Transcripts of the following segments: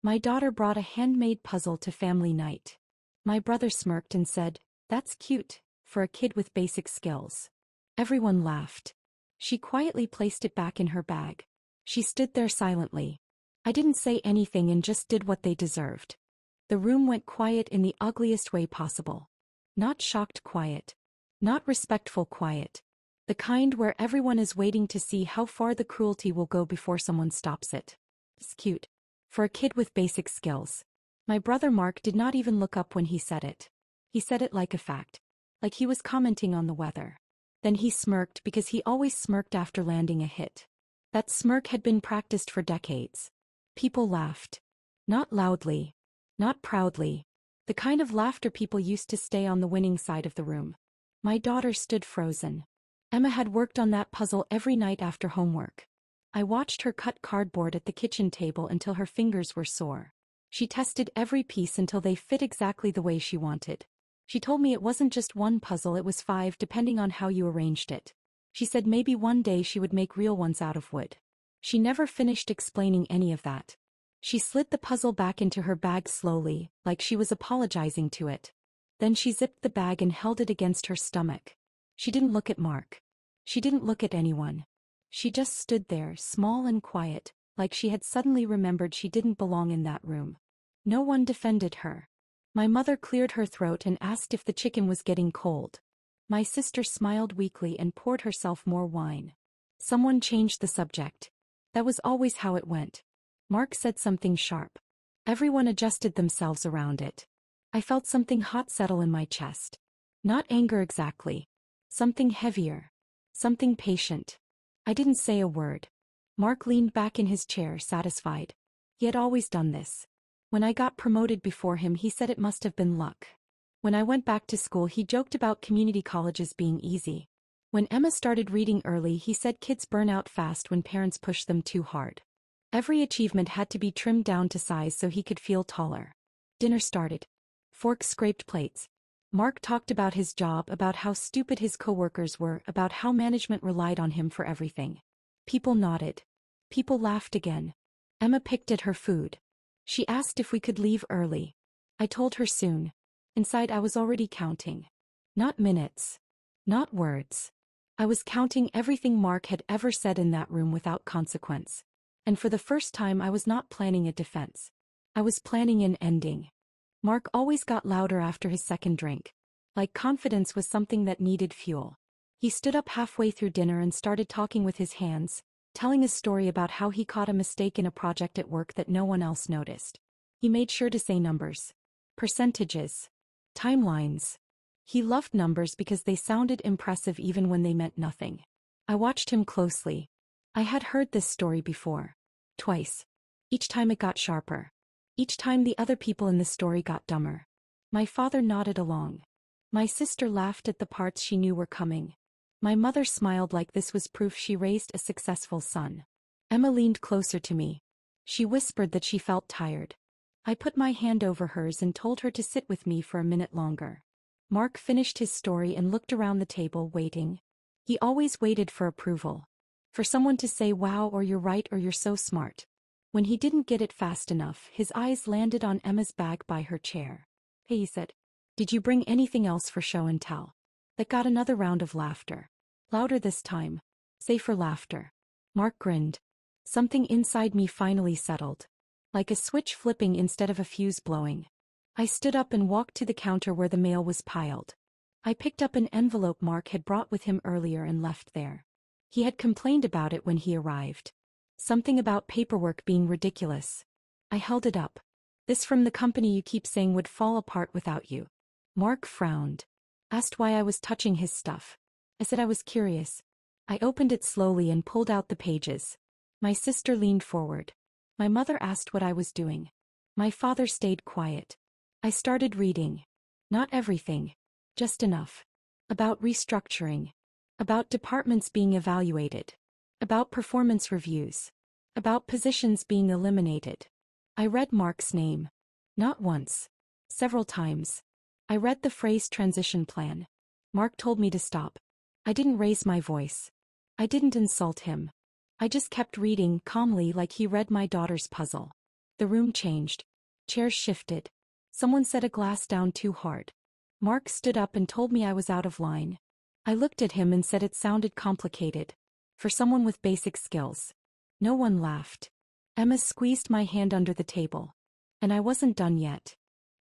My daughter brought a handmade puzzle to family night. My brother smirked and said, "That's cute, for a kid with basic skills." Everyone laughed. She quietly placed it back in her bag. She stood there silently. I didn't say anything and just did what they deserved. The room went quiet in the ugliest way possible. Not shocked quiet. Not respectful quiet. The kind where everyone is waiting to see how far the cruelty will go before someone stops it. It's cute. For a kid with basic skills. My brother Mark did not even look up when he said it. He said it like a fact. Like he was commenting on the weather. Then he smirked because he always smirked after landing a hit. That smirk had been practiced for decades. People laughed. Not loudly. Not proudly. The kind of laughter people used to stay on the winning side of the room. My daughter stood frozen. Emma had worked on that puzzle every night after homework. I watched her cut cardboard at the kitchen table until her fingers were sore. She tested every piece until they fit exactly the way she wanted. She told me it wasn't just one puzzle, it was 5 depending on how you arranged it. She said maybe one day she would make real ones out of wood. She never finished explaining any of that. She slid the puzzle back into her bag slowly, like she was apologizing to it. Then she zipped the bag and held it against her stomach. She didn't look at Mark. She didn't look at anyone. She just stood there, small and quiet, like she had suddenly remembered she didn't belong in that room. No one defended her. My mother cleared her throat and asked if the chicken was getting cold. My sister smiled weakly and poured herself more wine. Someone changed the subject. That was always how it went. Mark said something sharp. Everyone adjusted themselves around it. I felt something hot settle in my chest. Not anger exactly. Something heavier. Something patient. I didn't say a word. Mark leaned back in his chair, satisfied. He had always done this. When I got promoted before him, he said it must have been luck. When I went back to school, he joked about community colleges being easy. When Emma started reading early, he said kids burn out fast when parents push them too hard. Every achievement had to be trimmed down to size so he could feel taller. Dinner started. Forks scraped plates. Mark talked about his job, about how stupid his coworkers were, about how management relied on him for everything. People nodded. People laughed again. Emma picked at her food. She asked if we could leave early. I told her soon. Inside I was already counting. Not minutes. Not words. I was counting everything Mark had ever said in that room without consequence. And for the first time I was not planning a defense. I was planning an ending. Mark always got louder after his second drink. Like confidence was something that needed fuel. He stood up halfway through dinner and started talking with his hands, telling a story about how he caught a mistake in a project at work that no one else noticed. He made sure to say numbers. Percentages. Timelines. He loved numbers because they sounded impressive even when they meant nothing. I watched him closely. I had heard this story before. Twice. Each time it got sharper. Each time the other people in the story got dumber. My father nodded along. My sister laughed at the parts she knew were coming. My mother smiled like this was proof she raised a successful son. Emma leaned closer to me. She whispered that she felt tired. I put my hand over hers and told her to sit with me for a minute longer. Mark finished his story and looked around the table, waiting. He always waited for approval. For someone to say wow or you're right or you're so smart. When he didn't get it fast enough, his eyes landed on Emma's bag by her chair. Hey, he said. Did you bring anything else for show and tell? That got another round of laughter. Louder this time. Safer laughter. Mark grinned. Something inside me finally settled. Like a switch flipping instead of a fuse blowing. I stood up and walked to the counter where the mail was piled. I picked up an envelope Mark had brought with him earlier and left there. He had complained about it when he arrived. Something about paperwork being ridiculous. I held it up. This from the company you keep saying would fall apart without you. Mark frowned. Asked why I was touching his stuff. I said I was curious. I opened it slowly and pulled out the pages. My sister leaned forward. My mother asked what I was doing. My father stayed quiet. I started reading. Not everything. Just enough. About restructuring. About departments being evaluated. About performance reviews. About positions being eliminated. I read Mark's name. Not once. Several times. I read the phrase transition plan. Mark told me to stop. I didn't raise my voice. I didn't insult him. I just kept reading calmly like he read my daughter's puzzle. The room changed. Chairs shifted. Someone set a glass down too hard. Mark stood up and told me I was out of line. I looked at him and said it sounded complicated. For someone with basic skills. No one laughed. Emma squeezed my hand under the table. And I wasn't done yet.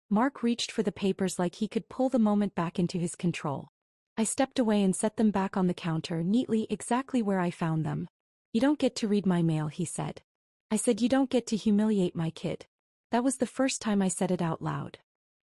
Mark reached for the papers like he could pull the moment back into his control. I stepped away and set them back on the counter neatly exactly where I found them. You don't get to read my mail, he said. I said you don't get to humiliate my kid. That was the first time I said it out loud.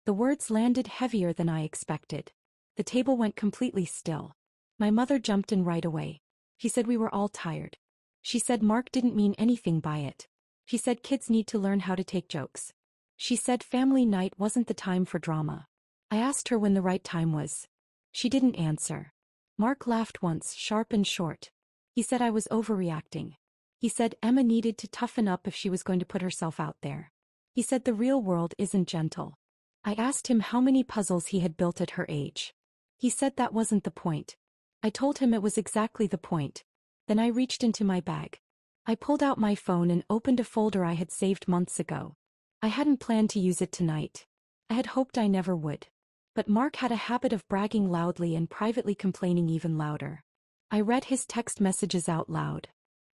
The words landed heavier than I expected. The table went completely still. My mother jumped in right away. She said we were all tired. She said Mark didn't mean anything by it. She said kids need to learn how to take jokes. She said family night wasn't the time for drama. I asked her when the right time was. She didn't answer. Mark laughed once, sharp and short. He said I was overreacting. He said Emma needed to toughen up if she was going to put herself out there. He said the real world isn't gentle. I asked him how many puzzles he had built at her age. He said that wasn't the point. I told him it was exactly the point. Then I reached into my bag. I pulled out my phone and opened a folder I had saved months ago. I hadn't planned to use it tonight. I had hoped I never would. But Mark had a habit of bragging loudly and privately complaining even louder. I read his text messages out loud.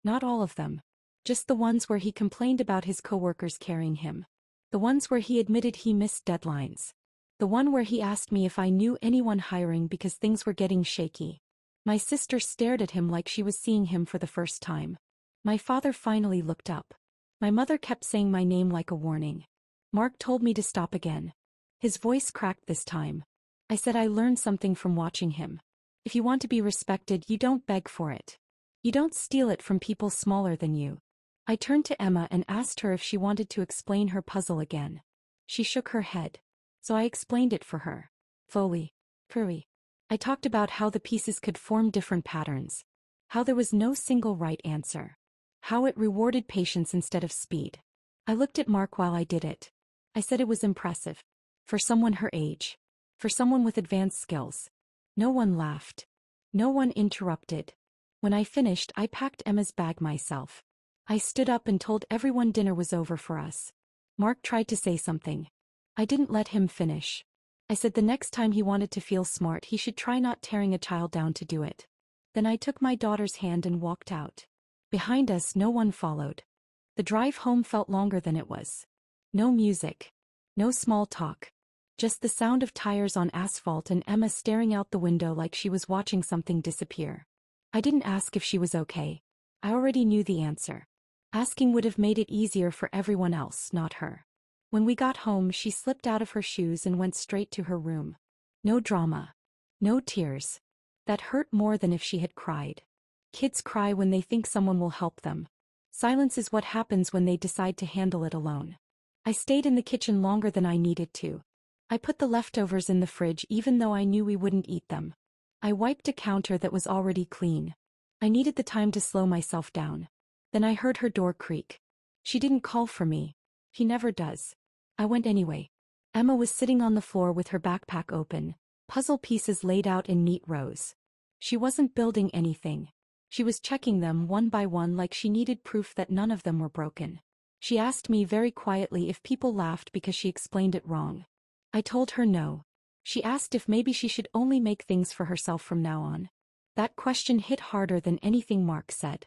Not all of them. Just the ones where he complained about his coworkers carrying him. The ones where he admitted he missed deadlines. The one where he asked me if I knew anyone hiring because things were getting shaky. My sister stared at him like she was seeing him for the first time. My father finally looked up. My mother kept saying my name like a warning. Mark told me to stop again. His voice cracked this time. I said I learned something from watching him. If you want to be respected, you don't beg for it. You don't steal it from people smaller than you. I turned to Emma and asked her if she wanted to explain her puzzle again. She shook her head. So I explained it for her. Fully. I talked about how the pieces could form different patterns. How there was no single right answer. How it rewarded patience instead of speed. I looked at Mark while I did it. I said it was impressive. For someone her age. For someone with advanced skills. No one laughed. No one interrupted. When I finished, I packed Emma's bag myself. I stood up and told everyone dinner was over for us. Mark tried to say something. I didn't let him finish. I said the next time he wanted to feel smart he should try not tearing a child down to do it. Then I took my daughter's hand and walked out. Behind us no one followed. The drive home felt longer than it was. No music. No small talk. Just the sound of tires on asphalt and Emma staring out the window like she was watching something disappear. I didn't ask if she was okay. I already knew the answer. Asking would have made it easier for everyone else, not her. When we got home, she slipped out of her shoes and went straight to her room. No drama. No tears. That hurt more than if she had cried. Kids cry when they think someone will help them. Silence is what happens when they decide to handle it alone. I stayed in the kitchen longer than I needed to. I put the leftovers in the fridge even though I knew we wouldn't eat them. I wiped a counter that was already clean. I needed the time to slow myself down. Then I heard her door creak. She didn't call for me. He never does. I went anyway. Emma was sitting on the floor with her backpack open, puzzle pieces laid out in neat rows. She wasn't building anything. She was checking them one by one like she needed proof that none of them were broken. She asked me very quietly if people laughed because she explained it wrong. I told her no. She asked if maybe she should only make things for herself from now on. That question hit harder than anything Mark said.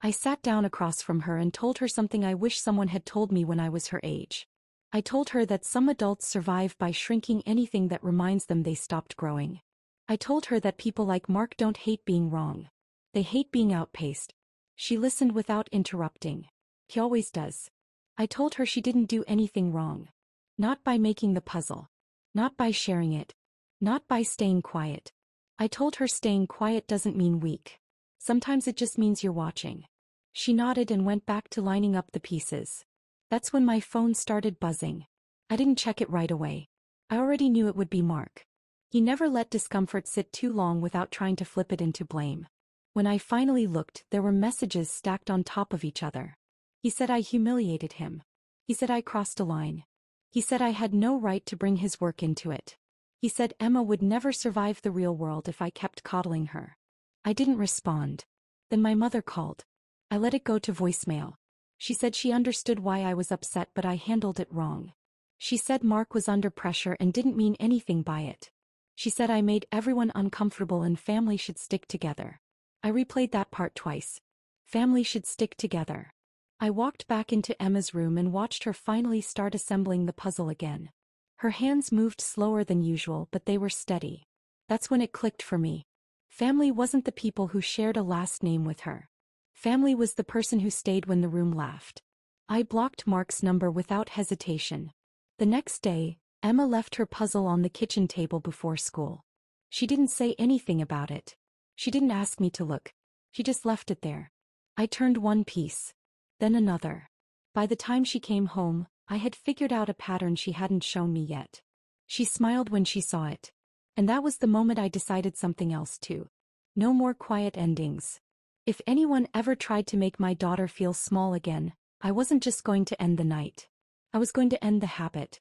I sat down across from her and told her something I wish someone had told me when I was her age. I told her that some adults survive by shrinking anything that reminds them they stopped growing. I told her that people like Mark don't hate being wrong. They hate being outpaced. She listened without interrupting. He always does. I told her she didn't do anything wrong. Not by making the puzzle. Not by sharing it. Not by staying quiet. I told her staying quiet doesn't mean weak. Sometimes it just means you're watching. She nodded and went back to lining up the pieces. That's when my phone started buzzing. I didn't check it right away. I already knew it would be Mark. He never let discomfort sit too long without trying to flip it into blame. When I finally looked, there were messages stacked on top of each other. He said I humiliated him. He said I crossed a line. He said I had no right to bring his work into it. He said Emma would never survive the real world if I kept coddling her. I didn't respond. Then my mother called. I let it go to voicemail. She said she understood why I was upset but I handled it wrong. She said Mark was under pressure and didn't mean anything by it. She said I made everyone uncomfortable and family should stick together. I replayed that part twice. Family should stick together. I walked back into Emma's room and watched her finally start assembling the puzzle again. Her hands moved slower than usual but they were steady. That's when it clicked for me. Family wasn't the people who shared a last name with her. Family was the person who stayed when the room laughed. I blocked Mark's number without hesitation. The next day, Emma left her puzzle on the kitchen table before school. She didn't say anything about it. She didn't ask me to look. She just left it there. I turned one piece. Then another. By the time she came home, I had figured out a pattern she hadn't shown me yet. She smiled when she saw it. And that was the moment I decided something else too. No more quiet endings. If anyone ever tried to make my daughter feel small again, I wasn't just going to end the night. I was going to end the habit.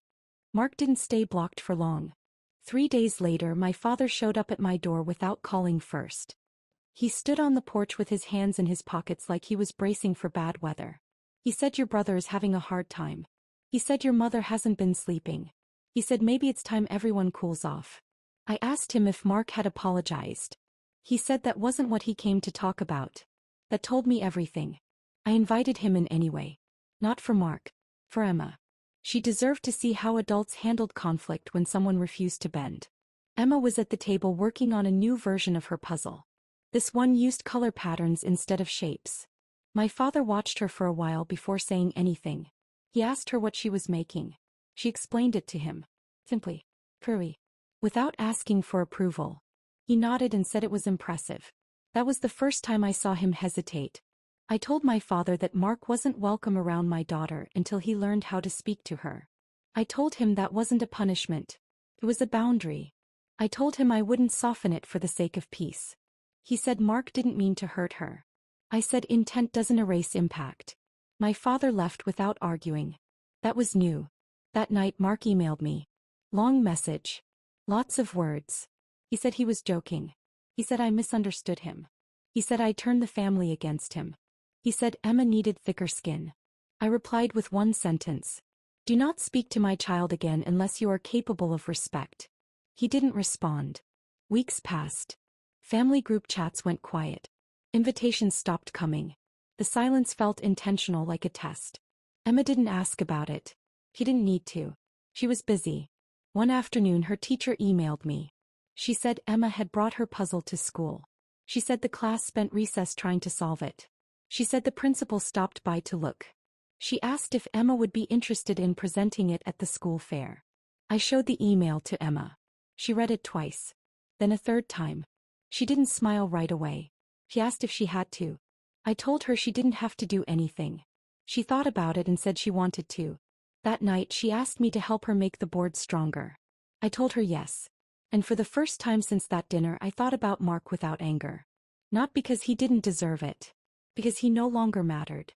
Mark didn't stay blocked for long. 3 days later, my father showed up at my door without calling first. He stood on the porch with his hands in his pockets like he was bracing for bad weather. He said your brother is having a hard time. He said your mother hasn't been sleeping. He said maybe it's time everyone cools off. I asked him if Mark had apologized. He said that wasn't what he came to talk about. That told me everything. I invited him in anyway. Not for Mark. For Emma. She deserved to see how adults handled conflict when someone refused to bend. Emma was at the table working on a new version of her puzzle. This one used color patterns instead of shapes. My father watched her for a while before saying anything. He asked her what she was making. She explained it to him. Simply. Qley. Without asking for approval. He nodded and said it was impressive. That was the first time I saw him hesitate. I told my father that Mark wasn't welcome around my daughter until he learned how to speak to her. I told him that wasn't a punishment. It was a boundary. I told him I wouldn't soften it for the sake of peace. He said Mark didn't mean to hurt her. I said intent doesn't erase impact. My father left without arguing. That was new. That night Mark emailed me. Long message. Lots of words. He said he was joking. He said I misunderstood him. He said I turned the family against him. He said Emma needed thicker skin. I replied with one sentence. Do not speak to my child again unless you are capable of respect. He didn't respond. Weeks passed. Family group chats went quiet. Invitations stopped coming. The silence felt intentional like a test. Emma didn't ask about it. She didn't need to. She was busy. One afternoon her teacher emailed me. She said Emma had brought her puzzle to school. She said the class spent recess trying to solve it. She said the principal stopped by to look. She asked if Emma would be interested in presenting it at the school fair. I showed the email to Emma. She read it twice. Then a third time. She didn't smile right away. She asked if she had to. I told her she didn't have to do anything. She thought about it and said she wanted to. That night she asked me to help her make the board stronger. I told her yes. And for the first time since that dinner I thought about Mark without anger. Not because he didn't deserve it. Because he no longer mattered.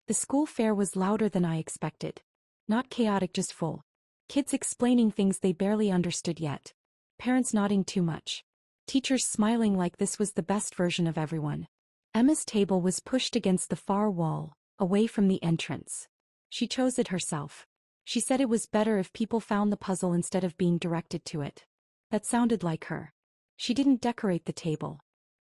The school fair was louder than I expected. Not chaotic, just full. Kids explaining things they barely understood yet. Parents nodding too much. Teachers smiling like this was the best version of everyone. Emma's table was pushed against the far wall, away from the entrance. She chose it herself. She said it was better if people found the puzzle instead of being directed to it. That sounded like her. She didn't decorate the table.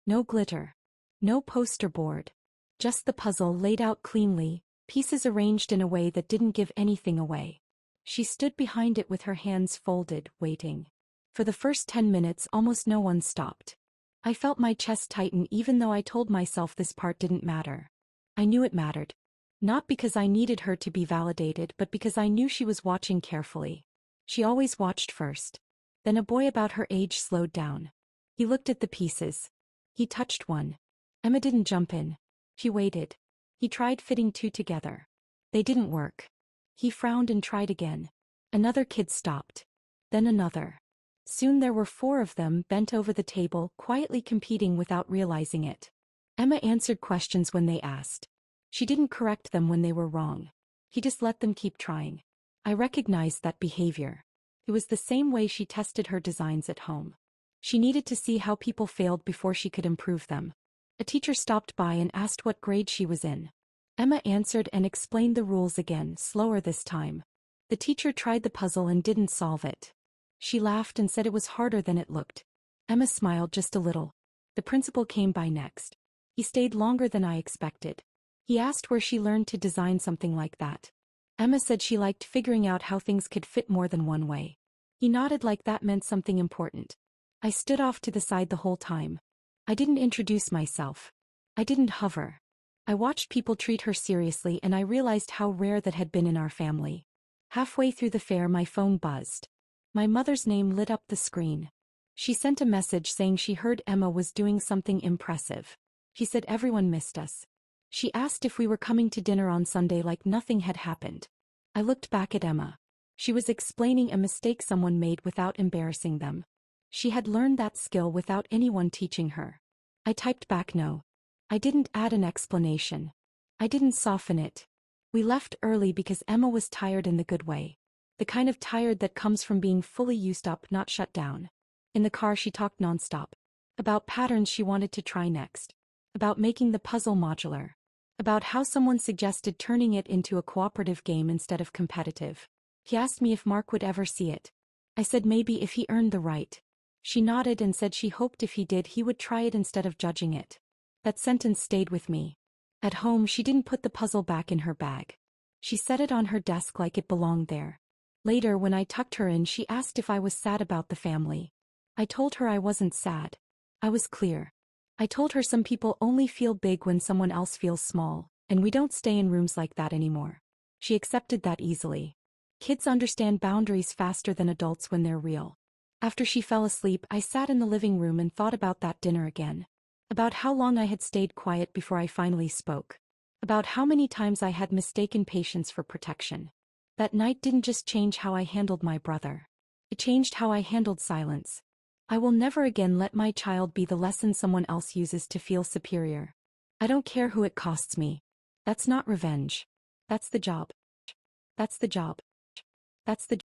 No glitter. No poster board. Just the puzzle laid out cleanly, pieces arranged in a way that didn't give anything away. She stood behind it with her hands folded, waiting. For the first 10 minutes almost no one stopped. I felt my chest tighten even though I told myself this part didn't matter. I knew it mattered. Not because I needed her to be validated but because I knew she was watching carefully. She always watched first. Then a boy about her age slowed down. He looked at the pieces. He touched one. Emma didn't jump in. She waited. He tried fitting two together. They didn't work. He frowned and tried again. Another kid stopped. Then another. Soon there were 4 of them bent over the table, quietly competing without realizing it. Emma answered questions when they asked. She didn't correct them when they were wrong. He just let them keep trying. I recognized that behavior. It was the same way she tested her designs at home. She needed to see how people failed before she could improve them. A teacher stopped by and asked what grade she was in. Emma answered and explained the rules again, slower this time. The teacher tried the puzzle and didn't solve it. She laughed and said it was harder than it looked. Emma smiled just a little. The principal came by next. He stayed longer than I expected. He asked where she learned to design something like that. Emma said she liked figuring out how things could fit more than one way. He nodded like that meant something important. I stood off to the side the whole time. I didn't introduce myself. I didn't hover. I watched people treat her seriously and I realized how rare that had been in our family. Halfway through the fair my phone buzzed. My mother's name lit up the screen. She sent a message saying she heard Emma was doing something impressive. She said everyone missed us. She asked if we were coming to dinner on Sunday like nothing had happened. I looked back at Emma. She was explaining a mistake someone made without embarrassing them. She had learned that skill without anyone teaching her. I typed back no. I didn't add an explanation. I didn't soften it. We left early because Emma was tired in the good way. The kind of tired that comes from being fully used up, not shut down. In the car she talked nonstop. About patterns she wanted to try next. About making the puzzle modular. About how someone suggested turning it into a cooperative game instead of competitive. He asked me if Mark would ever see it. I said maybe if he earned the right. She nodded and said she hoped if he did he would try it instead of judging it. That sentence stayed with me. At home she didn't put the puzzle back in her bag. She set it on her desk like it belonged there. Later when I tucked her in she asked if I was sad about the family. I told her I wasn't sad. I was clear. I told her some people only feel big when someone else feels small, and we don't stay in rooms like that anymore. She accepted that easily. Kids understand boundaries faster than adults when they're real. After she fell asleep, I sat in the living room and thought about that dinner again. About how long I had stayed quiet before I finally spoke. About how many times I had mistaken patience for protection. That night didn't just change how I handled my brother. It changed how I handled silence. I will never again let my child be the lesson someone else uses to feel superior. I don't care who it costs me. That's not revenge. That's the job. That's the job. That's the